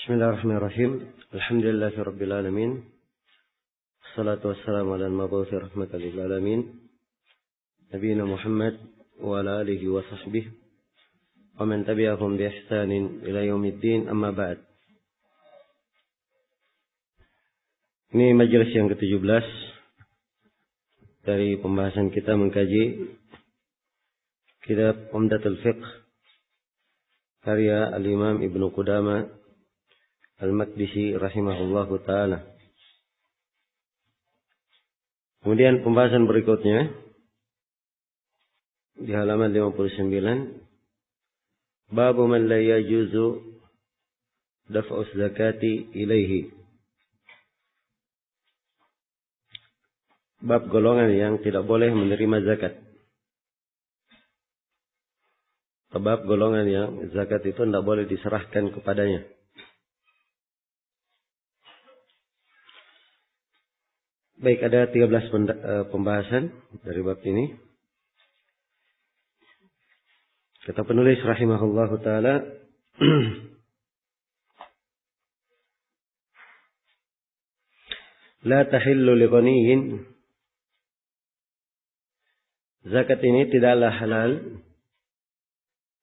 Bismillahirrahmanirrahim. Alhamdulillahirabbil alamin. Wassalatu wassalamu ala al-mabu'uts rahmatan lil alamin. Nabiyina Muhammad wa ala alihi wa sahbihi wa man tabi'ahum bi ihsanin ila yaumiddin, amma ba'd. Ini majelis yang ke-17 dari pembahasan kita mengkaji kitab Umdatul Fiqh karya Al-Imam Ibnu Qudamah Al-Maqdisi rahimahullahu ta'ala. Kemudian pembahasan berikutnya di halaman 59, Babu man la yajuzu daf'u zakati ilaihi. Bab golongan yang tidak boleh menerima zakat. Bab golongan yang zakat itu tidak boleh diserahkan kepadanya. Baik, ada 13 pembahasan dari bab ini. Kata penulis rahimahullahu ta'ala, La tahillu li ghaniyin. Zakat ini tidaklah halal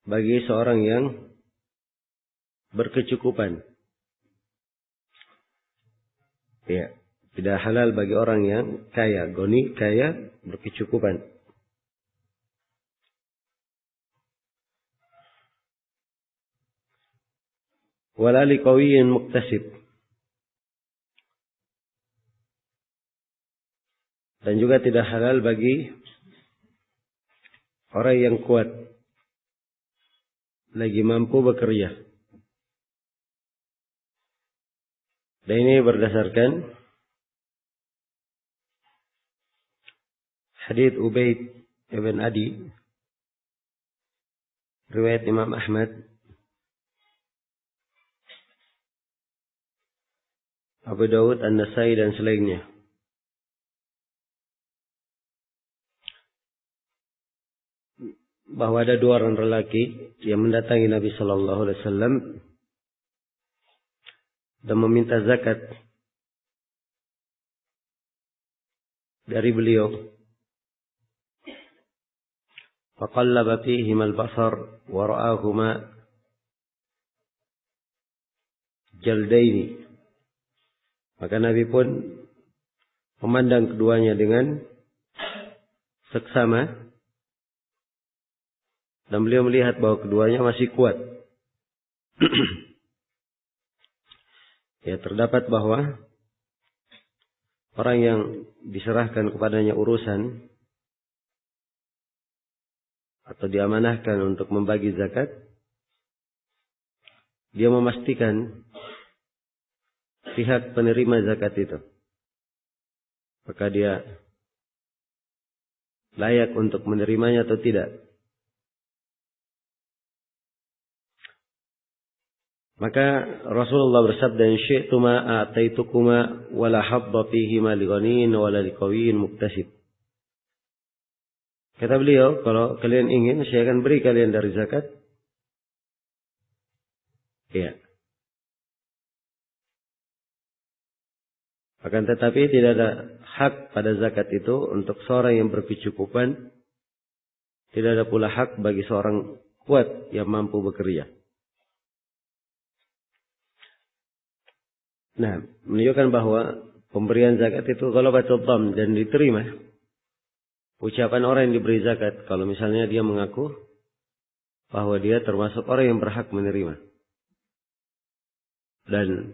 bagi seorang yang berkecukupan. Ya, tidak halal bagi orang yang kaya, goni, kaya, berkecukupan. Wala liqawiyyin muktasib. Dan juga tidak halal bagi orang yang kuat, lagi mampu bekerja. Dan ini berdasarkan hadits Ubaid ibn Adi, riwayat Imam Ahmad, Abu Dawud, An-Nasai dan selainnya. Bahwa ada dua orang lelaki yang mendatangi Nabi Sallallahu Alaihi Wasallam dan meminta zakat dari beliau. Faqallaba fihim al-basar wa ra'ahuma jaldaini. Maka Nabi pun memandang keduanya dengan seksama. Dan beliau melihat bahwa keduanya masih kuat. Ya, terdapat bahwa orang yang diserahkan kepadanya urusan atau diamanahkan untuk membagi zakat, dia memastikan pihak penerima zakat itu, apakah dia layak untuk menerimanya atau tidak. Maka Rasulullah bersabda, "In syi'tuma a'taitukuma wala habba fihi ma li ghaniyin wala liqawiyyin muktasib." Kata beliau, kalau kalian ingin, saya akan beri kalian dari zakat. Ya. Akan tetapi tidak ada hak pada zakat itu untuk seorang yang berkecukupan. Tidak ada pula hak bagi seorang kuat yang mampu bekerja. Nah, menunjukkan bahwa pemberian zakat itu kalau batul dham dan diterima, ucapan orang yang diberi zakat, kalau misalnya dia mengaku bahwa dia termasuk orang yang berhak menerima. Dan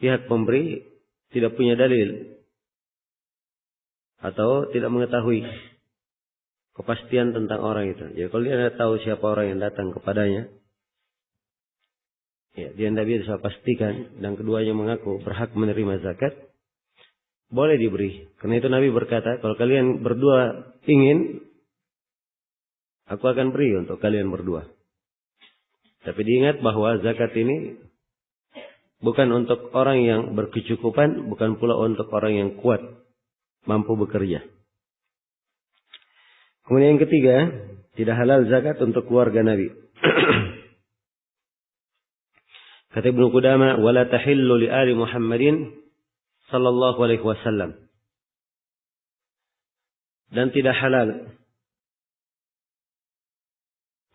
pihak pemberi tidak punya dalil atau tidak mengetahui kepastian tentang orang itu. Jadi kalau dia tidak tahu siapa orang yang datang kepadanya, ya, dia tidak bisa pastikan, dan keduanya mengaku berhak menerima zakat, boleh diberi. Karena itu Nabi berkata, kalau kalian berdua ingin, aku akan beri untuk kalian berdua. Tapi diingat bahwa zakat ini bukan untuk orang yang berkecukupan, bukan pula untuk orang yang kuat, mampu bekerja. Kemudian yang ketiga, tidak halal zakat untuk keluarga Nabi. Kata Ibnu Qudamah, "Wala tahillu li ali Muhammadin sallallahu alaihi wasallam." Dan tidak halal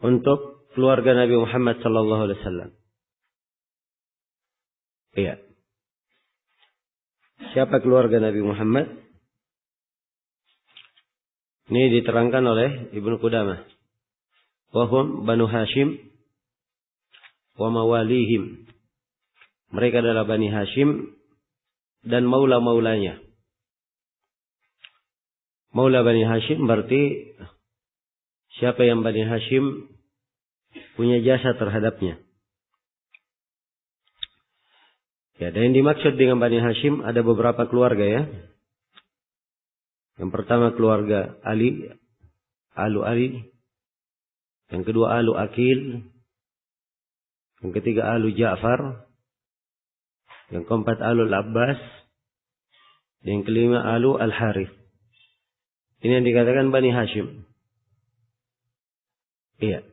untuk keluarga Nabi Muhammad sallallahu alaihi wasallam. Iya. Siapa keluarga Nabi Muhammad? Ini diterangkan oleh Ibnu Qudamah. Wahum Banu Hashim wa mawalihim. Mereka adalah Bani Hashim dan maula-maulanya. Maula Bani Hashim berarti siapa yang Bani Hashim punya jasa terhadapnya. Ya, dan yang dimaksud dengan Bani Hashim ada beberapa keluarga ya. Yang pertama keluarga Ali, Alu Ali. Yang kedua Alu Akil. Yang ketiga Alu Ja'far. Yang keempat Alu Al-Abbas. Yang kelima Alu Al-Harith. Ini yang dikatakan Bani Hashim. Iya.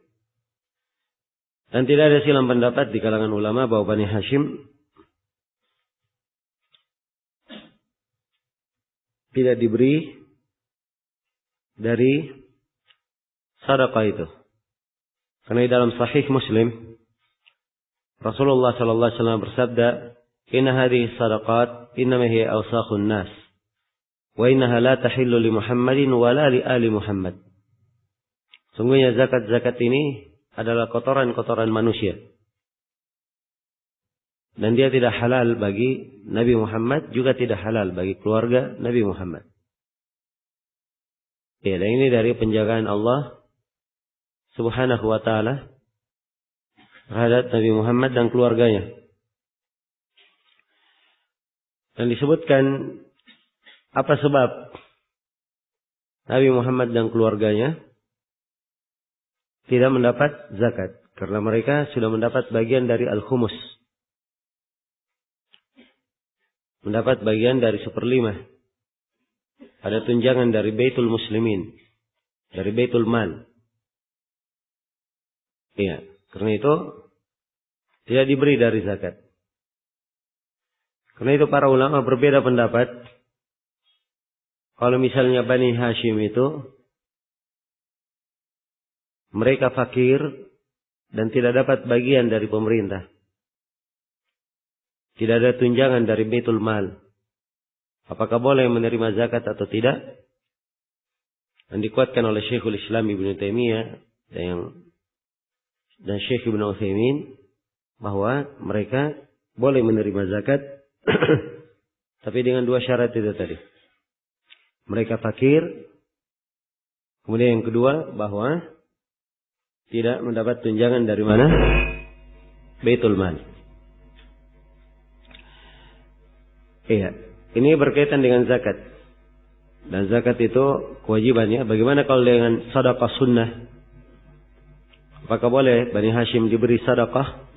Dan tidak ada silang pendapat di kalangan ulama bahwa Bani Hashim tidak diberi dari sedekah itu. Karena di dalam Sahih Muslim Rasulullah sallallahu alaihi wasallam bersabda, "Inna hadhihi sadaqat innama hiya awsakhun nas wa innaha la tahillu li Muhammadin wa la li ali Muhammad." Sungguhnya zakat-zakat ini adalah kotoran-kotoran manusia. Dan dia tidak halal bagi Nabi Muhammad, juga tidak halal bagi keluarga Nabi Muhammad. Ya, dan ini dari penjagaan Allah Subhanahu wa ta'ala terhadap Nabi Muhammad dan keluarganya. Dan disebutkan apa sebab Nabi Muhammad dan keluarganya tidak mendapat zakat. Karena mereka sudah mendapat bagian dari al-khumus. Mendapat bagian dari 1/5. Ada tunjangan dari Baitul Muslimin. Dari Baitul Mal. Iya. Karena itu tidak diberi dari zakat. Karena itu para ulama berbeda pendapat. Kalau misalnya Bani Hashim itu mereka fakir dan tidak dapat bagian dari pemerintah. Tidak ada tunjangan dari Baitul Mal. Apakah boleh menerima zakat atau tidak? Dan dikuatkan oleh Syekhul Islam Ibnu Taimiyah dan Syekh Ibnu Utsaimin bahwa mereka boleh menerima zakat tapi dengan 2 syarat itu tadi. Mereka fakir. Kemudian yang kedua bahwa tidak mendapat tunjangan dari mana? Baitul Mal. Iya, ini berkaitan dengan zakat. Dan zakat itu kewajibannya. Bagaimana kalau dengan sedekah sunnah? Apakah boleh Bani Hashim diberi sedekah?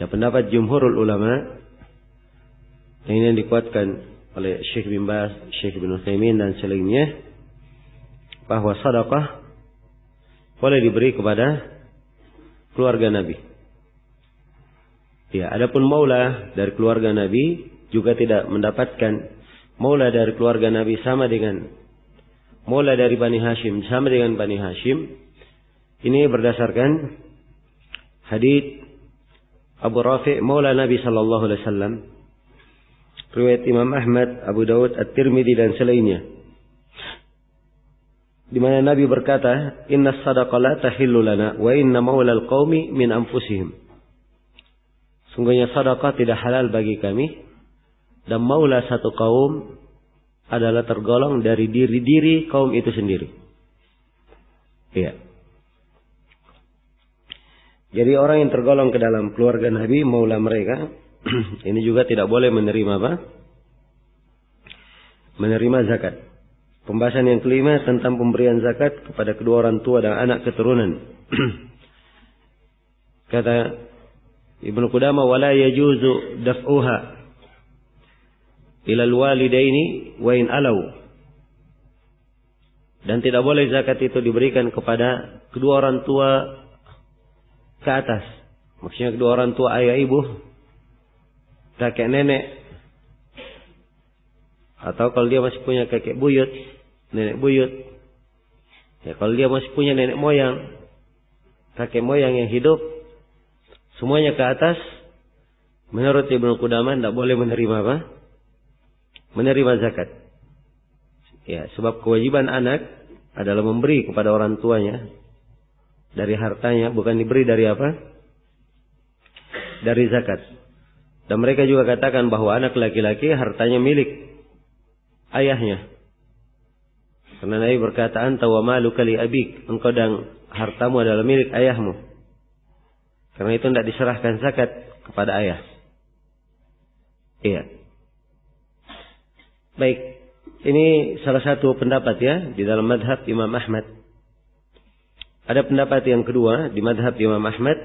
Ya, pendapat jumhurul ulama yang ini dikuatkan oleh Syekh bin Baz, Syekh bin Utsaimin dan selainnya, bahwa sedekah boleh diberi kepada keluarga Nabi. Ya, adapun maula dari keluarga Nabi juga tidak mendapatkan maula dari keluarga Nabi sama dengan maula dari Bani Hashim, sama dengan Bani Hashim. Ini berdasarkan hadits Abu Rafi' maula Nabi sallallahu alaihi wasallam, riwayat Imam Ahmad, Abu Dawud, At-Tirmidzi dan selainnya. Di mana Nabi berkata, "Inna sadaqah la tahillu lana wa inna maula al-qaumi min anfusihim." Sungguhnya sedekah tidak halal bagi kami dan maula satu kaum adalah tergolong dari diri kaum itu sendiri. Iya. Jadi orang yang tergolong ke dalam keluarga Nabi, maula mereka, ini juga tidak boleh menerima apa? Menerima zakat. Pembahasan yang kelima tentang pemberian zakat kepada kedua orang tua dan anak keturunan. Kata Ibnu Qudamah, wala yajuzu daf'uha ila al-walidaini wa in alau. Dan tidak boleh zakat itu diberikan kepada kedua orang tua ke atas, Maksudnya kedua orang tua, ayah, ibu, kakek, nenek. Atau kalau dia masih punya kakek buyut, nenek buyut. Ya, kalau dia masih punya nenek moyang, kakek moyang yang hidup, semuanya ke atas. Menurut Ibnu Qudamah tidak boleh menerima apa? Menerima zakat. Ya, sebab kewajiban anak adalah memberi kepada orang tuanya dari hartanya, bukan diberi dari apa? Dari zakat. Dan mereka juga katakan bahwa anak laki-laki hartanya milik ayahnya. Karena Nabi berkata, anta wa maluka li abik, engkau dan hartamu adalah milik ayahmu. Karena itu tidak diserahkan zakat kepada ayah. Iya. Baik, ini salah satu pendapat ya di dalam madhab Imam Ahmad. Ada pendapat yang kedua di madhab Imam Ahmad,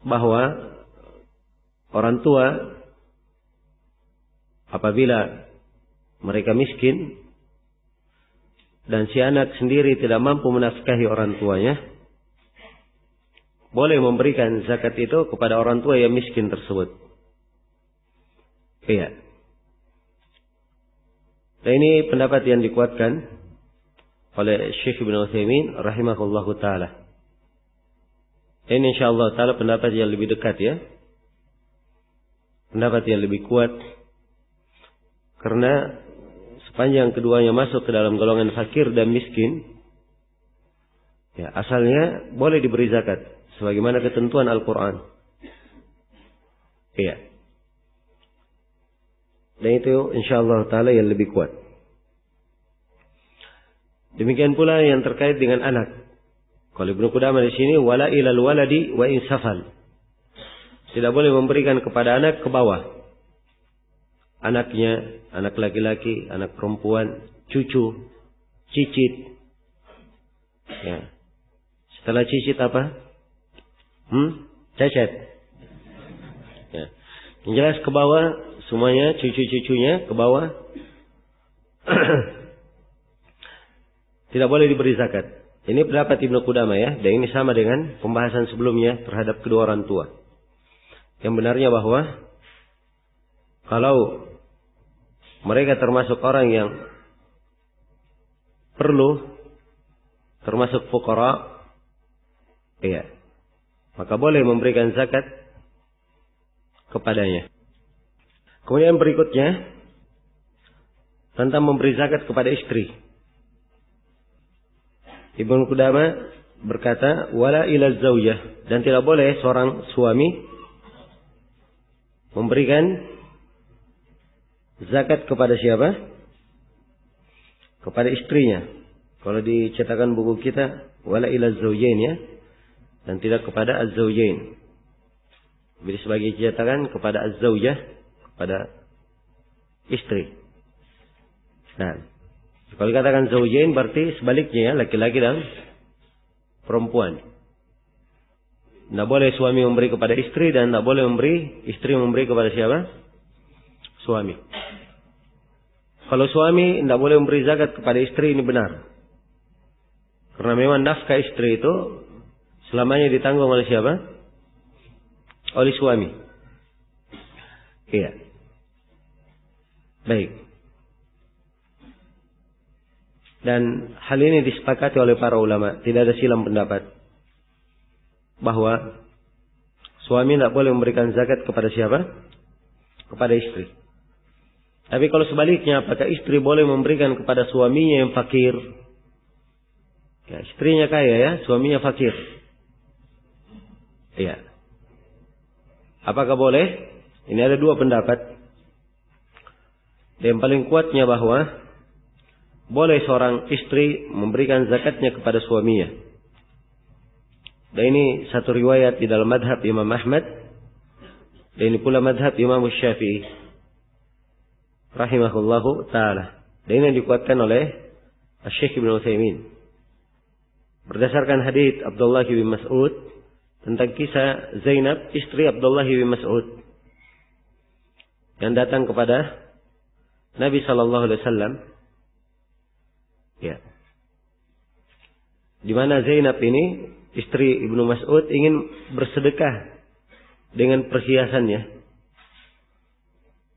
bahwa orang tua apabila mereka miskin dan si anak sendiri tidak mampu menafkahi orang tuanya, boleh memberikan zakat itu kepada orang tua yang miskin tersebut. Iya. Dan ini pendapat yang dikuatkan oleh Syekh Ibnu Utsaimin rahimahullahu taala. Ini insyaallah taala pendapat yang lebih dekat ya. Pendapat yang lebih kuat. Karena sepanjang keduanya masuk ke dalam golongan fakir dan miskin, ya, asalnya boleh diberi zakat sebagaimana ketentuan Al-Qur'an. Iya. Dan itu insyaallah taala yang lebih kuat. Demikian pula yang terkait dengan anak. Kalau Ibnu Qudamah di sini wala ilal waladi wa in safal. Tidak boleh memberikan kepada anak ke bawah. Anaknya, anak laki-laki, anak perempuan, cucu, cicit. Ya. Setelah cicit apa? Cacat. Ya. Yang jelas ke bawah semuanya, cucu-cucunya ke bawah. Tidak boleh diberi zakat. Ini pendapat Ibnu Qudamah ya, dan ini sama dengan pembahasan sebelumnya terhadap kedua orang tua. Yang benarnya bahwa kalau mereka termasuk orang yang perlu, termasuk fuqara, iya, maka boleh memberikan zakat kepadanya. Kemudian berikutnya tentang memberi zakat kepada istri. Ibnu Qudamah berkata, wala ila zaujah, dan tidak boleh seorang suami memberikan zakat kepada siapa? Kepada istrinya. Kalau dicetakan buku kita, wala ila zaujain ya, dan tidak kepada az-zaujain. Jadi sebagai cetakan kepada az-zaujah, kepada istri. Nah, kalau dikatakan zaujain berarti sebaliknya ya, laki-laki dan perempuan. Tidak boleh suami memberi kepada istri dan tidak boleh istri memberi kepada siapa? Suami. Kalau suami tidak boleh memberi zakat kepada istri, ini benar. Karena memang nafkah istri itu selamanya ditanggung oleh siapa? Oleh suami. Iya. Baik. Dan hal ini disepakati oleh para ulama. Tidak ada silang pendapat. Bahwa suami tidak boleh memberikan zakat kepada siapa? Kepada istri. Tapi kalau sebaliknya, apakah istri boleh memberikan kepada suaminya yang fakir? Ya, istrinya kaya ya, suaminya fakir. Iya. Apakah boleh? Ini ada dua pendapat. Yang paling kuatnya bahwa boleh seorang istri memberikan zakatnya kepada suaminya. Dan ini satu riwayat di dalam madhab Imam Ahmad. Dan ini pula madhab Imam Syafi'i rahimahullahu ta'ala. Dan ini dikuatkan oleh Syekh Ibnu Utsaimin. Berdasarkan hadits Abdullah bin Mas'ud tentang kisah Zainab, istri Abdullah bin Mas'ud, yang datang kepada Nabi sallallahu alaihi wasallam. Ya. di mana Zainab ini istri Ibnu Mas'ud ingin bersedekah dengan perhiasannya.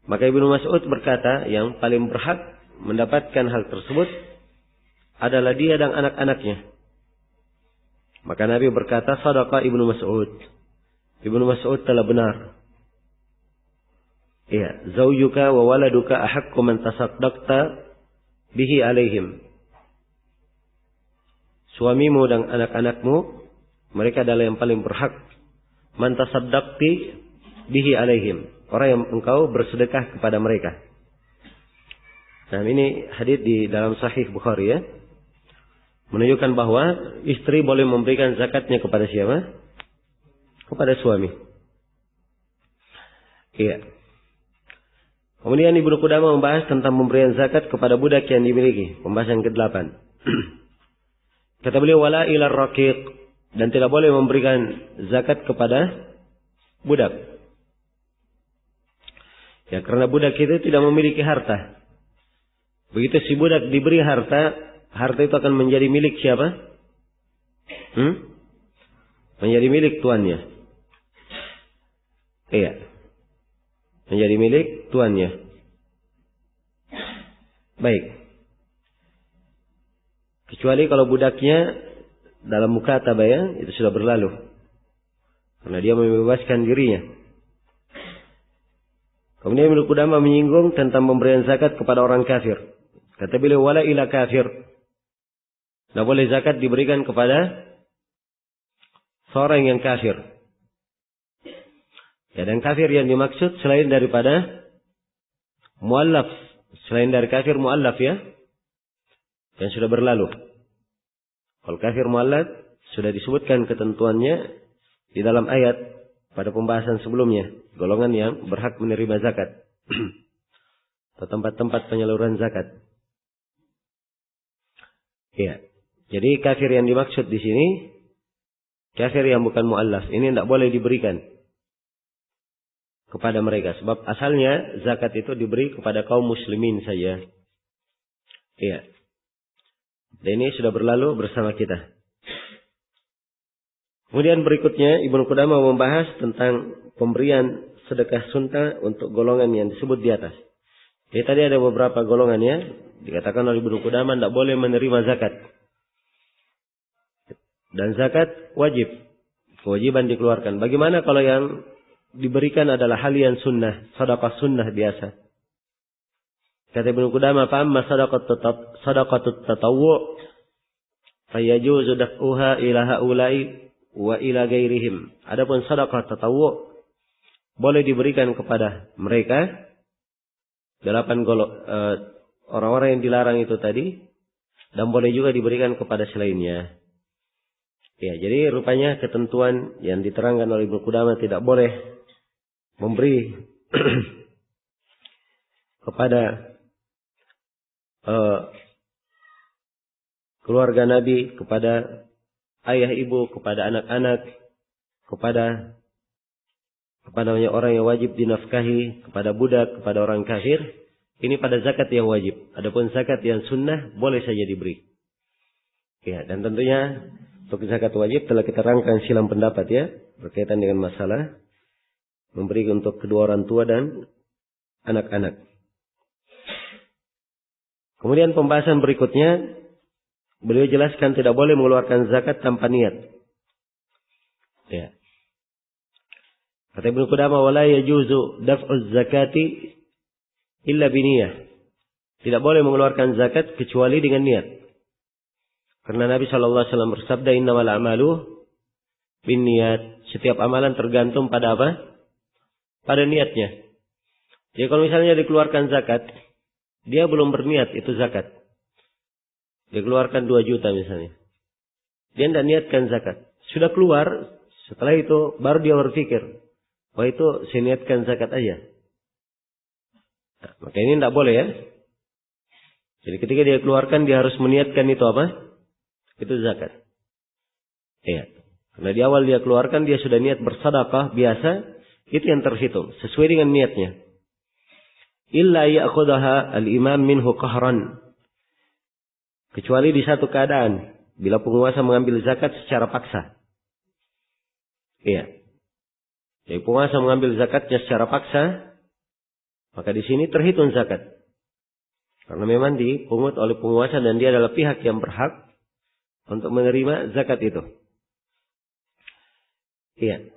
Maka Ibnu Mas'ud berkata, yang paling berhak mendapatkan hal tersebut adalah dia dan anak-anaknya. Maka Nabi berkata, "Shadaqa Ibnu Mas'ud." Ibnu Mas'ud telah benar. Iya, "Zawjuka wa waladuka ahaqqu man tasaddaqta bihi alaihim." Suamimu dan anak-anakmu, mereka adalah yang paling berhak. Man tasaddaqti bihi alaihim. Orang yang engkau bersedekah kepada mereka. Nah, ini hadits di dalam Sahih Bukhari ya. Menunjukkan bahwa istri boleh memberikan zakatnya kepada siapa? Kepada suami. Iya. Kemudian Ibnu Qudamah membahas tentang pemberian zakat kepada budak yang dimiliki. Pembahasan ke-8. Kata beliau, wala ilar raqiq, dan tidak boleh memberikan zakat kepada budak. Ya, karena budak itu tidak memiliki harta. Begitu si budak diberi harta, harta itu akan menjadi milik siapa? Menjadi milik tuannya. Iya. Menjadi milik tuannya. Baik. Kecuali kalau budaknya dalam mukatabah ya, itu sudah berlalu. Karena dia membebaskan dirinya. Kemudian Ibnu Qudamah menyinggung tentang pemberian zakat kepada orang kafir. Kata beliau, wala ila kafir. Tidak boleh zakat diberikan kepada seorang yang kafir. Ya, dan kafir yang dimaksud selain daripada muallaf. Selain dari kafir muallaf ya. Yang sudah berlalu. Kalau kafir muallaf sudah disebutkan ketentuannya di dalam ayat pada pembahasan sebelumnya. Golongan yang berhak menerima zakat. Atau tempat-tempat penyaluran zakat. Ya. Jadi kafir yang dimaksud di sini kafir yang bukan muallaf. Ini tidak boleh diberikan kepada mereka. Sebab asalnya zakat itu diberi kepada kaum muslimin saja. Iya. Dan ini sudah berlalu bersama kita. Kemudian berikutnya Ibnu Qudamah membahas tentang pemberian sedekah sunta untuk golongan yang disebut di atas. Jadi tadi ada beberapa golongan ya. Dikatakan oleh Ibnu Qudamah tidak boleh menerima zakat. Dan zakat wajib. Kewajiban dikeluarkan. Bagaimana kalau yang diberikan adalah hal yang sunnah. Sedekah sunnah biasa. Kata Ibnu Qudamah, "Fa'amma sadaqatut tatawwu' fayajuzu daf'uha ila haula'i wa ila ghairihim." Adapun sedekah tatawwu' boleh diberikan kepada mereka 8 orang-orang yang dilarang itu tadi, dan boleh juga diberikan kepada selainnya. Ya, jadi rupanya ketentuan yang diterangkan oleh Ibnu Qudamah tidak boleh memberi kepada keluarga Nabi, kepada ayah ibu, kepada anak-anak, kepada orang yang wajib dinafkahi, kepada budak, kepada orang kafir. Ini pada zakat yang wajib. Adapun zakat yang sunnah boleh saja diberi. Ya, dan tentunya untuk zakat wajib telah kita rangkai silang pendapat ya, berkaitan dengan masalah memberi untuk kedua orang tua dan anak-anak. Kemudian pembahasan berikutnya, beliau jelaskan tidak boleh mengeluarkan zakat tanpa niat. Ya. Kata Ibnu Qudamah, wala yajuzu daf'uz zakati illa biniyah. Tidak boleh mengeluarkan zakat kecuali dengan niat. Karena Nabi SAW bersabda, innamal a'malu binniyat. Setiap amalan tergantung pada apa? Pada niatnya. Jadi kalau misalnya dikeluarkan zakat, dia belum berniat itu zakat. Dia keluarkan 2 juta misalnya. Dia tidak niatkan zakat. Sudah keluar, setelah itu baru dia berpikir, wah itu saya niatkan zakat aja. Nah, maka ini tidak boleh ya. Jadi ketika dia keluarkan, dia harus meniatkan itu apa? Itu zakat. Iya. Karena di awal dia keluarkan, dia sudah niat bersedekah biasa, itu yang terhitung sesuai dengan niatnya. Illa ya'khudhaha al-imam minhu qahran. Kecuali di satu keadaan, bila penguasa mengambil zakat secara paksa. Iya. Jadi penguasa mengambil zakatnya secara paksa, maka di sini terhitung zakat. Karena memang dipungut oleh penguasa dan dia adalah pihak yang berhak untuk menerima zakat itu. Iya.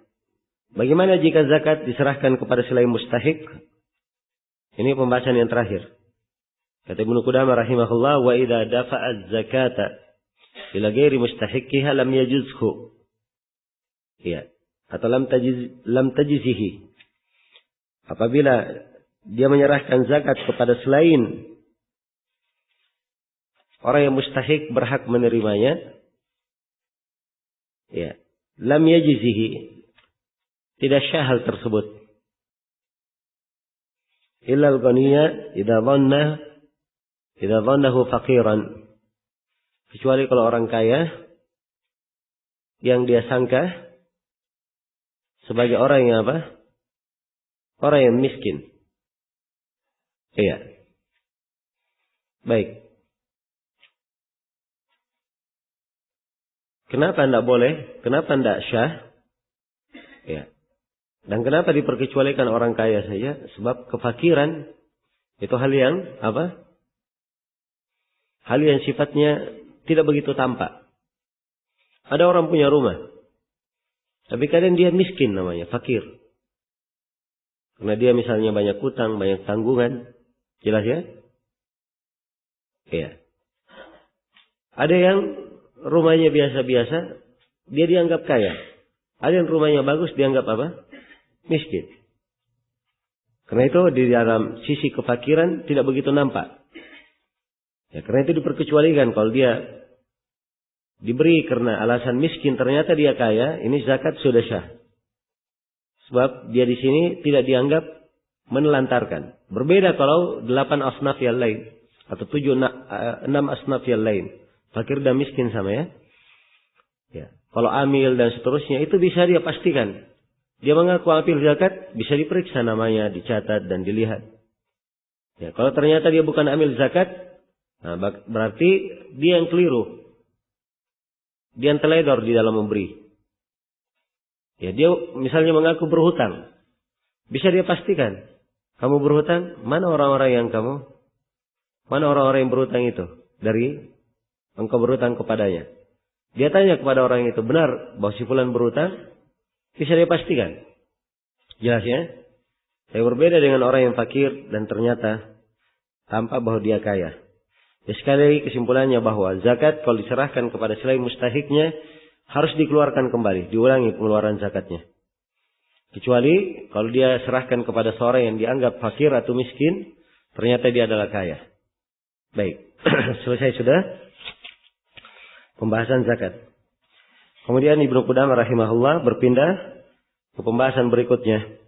Bagaimana jika zakat diserahkan kepada selain mustahik? Ini pembahasan yang terakhir. Kata Ibnu Qudamah rahimahullah, wa idza dafa'az zakata ila ghairi mustahiqiha lam yajuzhu. Iya. Atau lam tajzihi. Apabila dia menyerahkan zakat kepada selain orang yang mustahik berhak menerimanya, ya, lam yajzihi. Tidak syah hal tersebut. Illa al-ghaniya idza dhannahu faqiran. Kecuali kalau orang kaya yang dia sangka sebagai orang yang apa? Orang yang miskin. Iya. Baik. Kenapa tidak boleh? Kenapa tidak syah? Ya. Dan kenapa diperkecualikan orang kaya saja? Sebab kefakiran itu hal yang apa? Hal yang sifatnya tidak begitu tampak. Ada orang punya rumah, tapi kadang dia miskin namanya, fakir. Karena dia misalnya banyak hutang, banyak tanggungan. Jelas ya? Iya. Ada yang rumahnya biasa-biasa, dia dianggap kaya. Ada yang rumahnya bagus, dianggap apa? Miskin. Karena itu di dalam sisi kefakiran tidak begitu nampak. Ya, karena itu diperkecualikan kalau dia diberi karena alasan miskin ternyata dia kaya, ini zakat sudah syah. Sebab dia di sini tidak dianggap menelantarkan. Berbeda kalau 8 asnaf yang lain atau 6 asnaf yang lain. Fakir dan miskin sama ya. Ya, kalau amil dan seterusnya itu bisa dia pastikan. Dia mengaku amil zakat, bisa diperiksa namanya, dicatat dan dilihat. Ya, kalau ternyata dia bukan amil zakat, nah, berarti dia yang keliru. Dia yang teledor di dalam memberi. Ya, dia misalnya mengaku berhutang. Bisa dia pastikan. Kamu berhutang, mana orang-orang yang berhutang itu? Dari engkau berhutang kepadanya. Dia tanya kepada orang itu, benar bahwa si fulan berhutang? Bisa dia pastikan. Jelas ya? Tapi berbeda dengan orang yang fakir dan ternyata tampak bahwa dia kaya. Ya, sekali lagi kesimpulannya bahwa zakat kalau diserahkan kepada selain mustahiknya harus dikeluarkan kembali, diulangi pengeluaran zakatnya. Kecuali kalau dia serahkan kepada seorang yang dianggap fakir atau miskin, ternyata dia adalah kaya. Baik, selesai sudah pembahasan zakat. Kemudian Ibnu Qudamah rahimahullah berpindah ke pembahasan berikutnya.